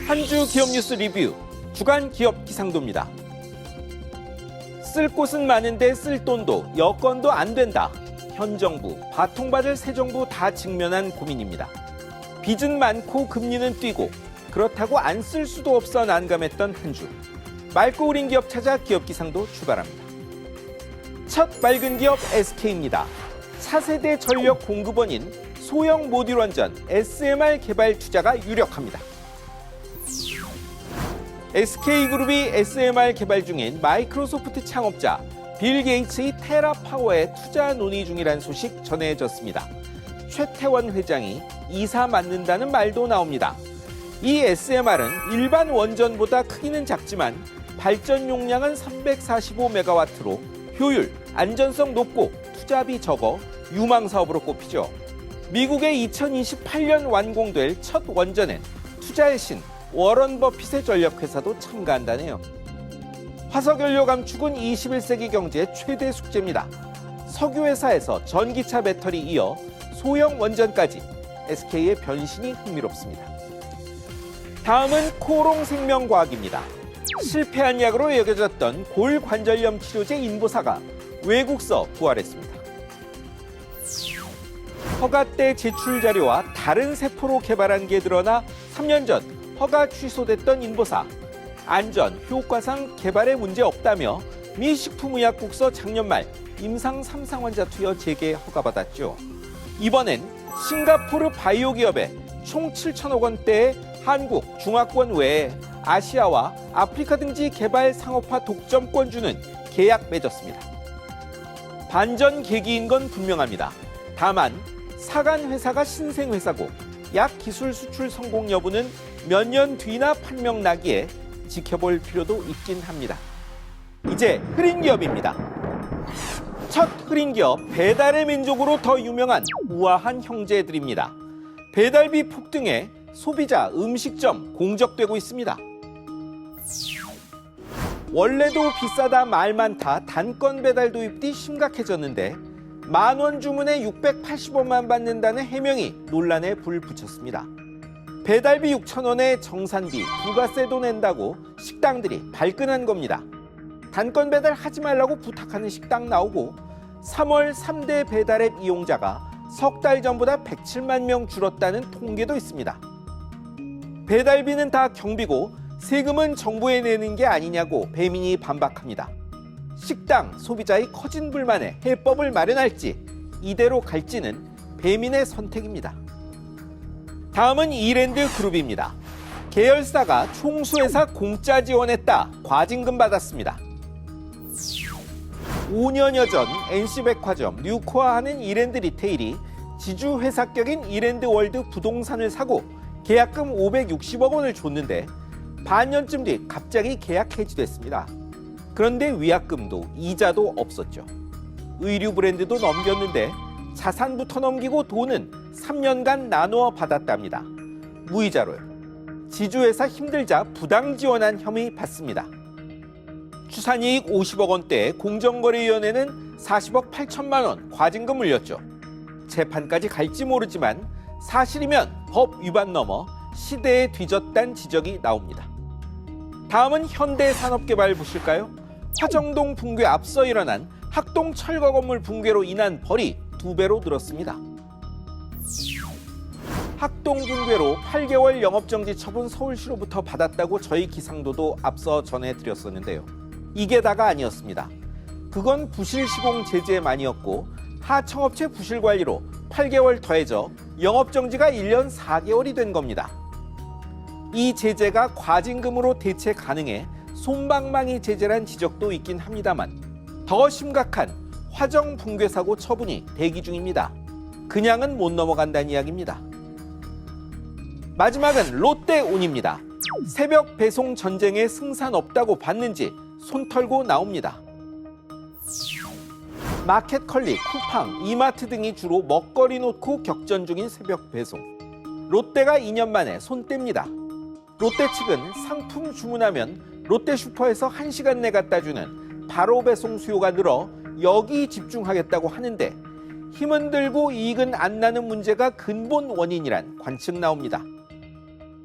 한 주 기업 뉴스 리뷰 주간 기업 기상도입니다. 쓸 곳은 많은데 쓸 돈도 여건도 안 된다. 현 정부, 바통받을 새 정부 다 직면한 고민입니다. 빚은 많고 금리는 뛰고 그렇다고 안 쓸 수도 없어 난감했던 한 주. 맑고 우린 기업 찾아 기업 기상도 출발합니다. 첫 맑은 기업 SK입니다. 차세대 전력 공급원인 소형 모듈 원전 SMR 개발 투자가 유력합니다. SK그룹이 SMR 개발 중인 마이크로소프트 창업자 빌 게이츠의 테라파워에 투자 논의 중이라는 소식 전해졌습니다. 최태원 회장이 이사 맡는다는 말도 나옵니다. 이 SMR은 일반 원전보다 크기는 작지만 발전 용량은 345메가와트로 효율, 안전성 높고 투자비 적어 유망 사업으로 꼽히죠. 미국의 2028년 완공될 첫 원전엔 투자의 신 워런 버핏의 전력회사도 참가한다네요. 화석연료 감축은 21세기 경제의 최대 숙제입니다. 석유회사에서 전기차 배터리 이어 소형 원전까지 SK의 변신이 흥미롭습니다. 다음은 코롱생명과학입니다. 실패한 약으로 여겨졌던 골관절염 치료제 인보사가 외국서 부활했습니다. 허가때 제출 자료와 다른 세포로 개발한 게 드러나 3년 전 허가 취소됐던 인보사. 안전, 효과상 개발에 문제 없다며 미 식품의약국서 작년 말 임상 3상 환자 투여 재개 허가받았죠. 이번엔 싱가포르 바이오 기업에 총 7천억 원대의 한국, 중화권 외에 아시아와 아프리카 등지 개발 상업화 독점권 주는 계약 맺었습니다. 반전 계기인 건 분명합니다. 다만 사간 회사가 신생 회사고 약 기술 수출 성공 여부는 몇 년 뒤나 판명 나기에 지켜볼 필요도 있긴 합니다. 이제 흐린 기업입니다. 첫 흐린 기업 배달의 민족으로 더 유명한 우아한 형제들입니다. 배달비 폭등에 소비자 음식점 공적되고 있습니다. 원래도 비싸다 말 많다 단건 배달 도입이 심각해졌는데 만원 주문에 680원만 받는다는 해명이 논란에 불 붙였습니다. 배달비 6,000원에 정산비, 부가세도 낸다고 식당들이 발끈한 겁니다. 단건 배달 하지 말라고 부탁하는 식당 나오고 3월 3대 배달앱 이용자가 석 달 전보다 107만 명 줄었다는 통계도 있습니다. 배달비는 다 경비고 세금은 정부에 내는 게 아니냐고 배민이 반박합니다. 식당, 소비자의 커진 불만에 해법을 마련할지 이대로 갈지는 배민의 선택입니다. 다음은 이랜드 그룹입니다. 계열사가 총수회사 공짜 지원했다. 과징금 받았습니다. 5년여 전 NC백화점, 뉴코아하는 이랜드 리테일이 지주회사격인 이랜드월드 부동산을 사고 계약금 560억 원을 줬는데 반년쯤 뒤 갑자기 계약 해지됐습니다. 그런데 위약금도 이자도 없었죠. 의류 브랜드도 넘겼는데 자산부터 넘기고 돈은 3년간 나누어 받았답니다. 무이자로요. 지주회사 힘들자 부당 지원한 혐의 받습니다. 추산이익 50억 원대에 공정거래위원회는 40억 8천만 원 과징금 물렸죠. 재판까지 갈지 모르지만 사실이면 법 위반 넘어 시대에 뒤졌다는 지적이 나옵니다. 다음은 현대산업개발 보실까요? 화정동 붕괴 앞서 일어난 학동 철거 건물 붕괴로 인한 벌이 2배로 늘었습니다. 학동 붕괴로 8개월 영업정지 처분 서울시로부터 받았다고 저희 기상도도 앞서 전해드렸었는데요. 이게 다가 아니었습니다. 그건 부실 시공 제재만이었고 하청업체 부실 관리로 8개월 더해져 영업정지가 1년 4개월이 된 겁니다. 이 제재가 과징금으로 대체 가능해 솜방망이 제재란 지적도 있긴 합니다만 더 심각한 화정 붕괴 사고 처분이 대기 중입니다. 그냥은 못 넘어간다는 이야기입니다. 마지막은 롯데온입니다. 새벽 배송 전쟁에 승산 없다고 봤는지 손 털고 나옵니다. 마켓컬리, 쿠팡, 이마트 등이 주로 먹거리 놓고 격전 중인 새벽 배송. 롯데가 2년 만에 손 뗍니다. 롯데 측은 상품 주문하면 롯데슈퍼에서 1시간 내 갖다 주는 바로 배송 수요가 늘어 여기 집중하겠다고 하는데 힘은 들고 이익은 안 나는 문제가 근본 원인이란 관측 나옵니다.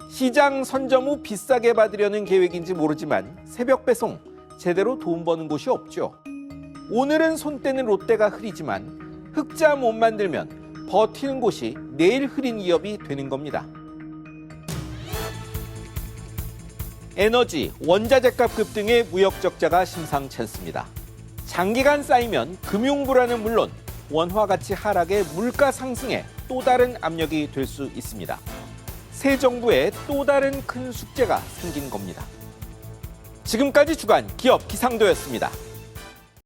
시장 선점 후 비싸게 받으려는 계획인지 모르지만 새벽 배송 제대로 돈 버는 곳이 없죠. 오늘은 손 떼는 롯데가 흐리지만 흑자 못 만들면 버티는 곳이 내일 흐린 기업이 되는 겁니다. 에너지, 원자재값 급등의 무역 적자가 심상치 않습니다. 장기간 쌓이면 금융 불안은 물론 원화 가치 하락에 물가 상승에 또 다른 압력이 될 수 있습니다. 새 정부에 또 다른 큰 숙제가 생긴 겁니다. 지금까지 주간 기업 기상도였습니다.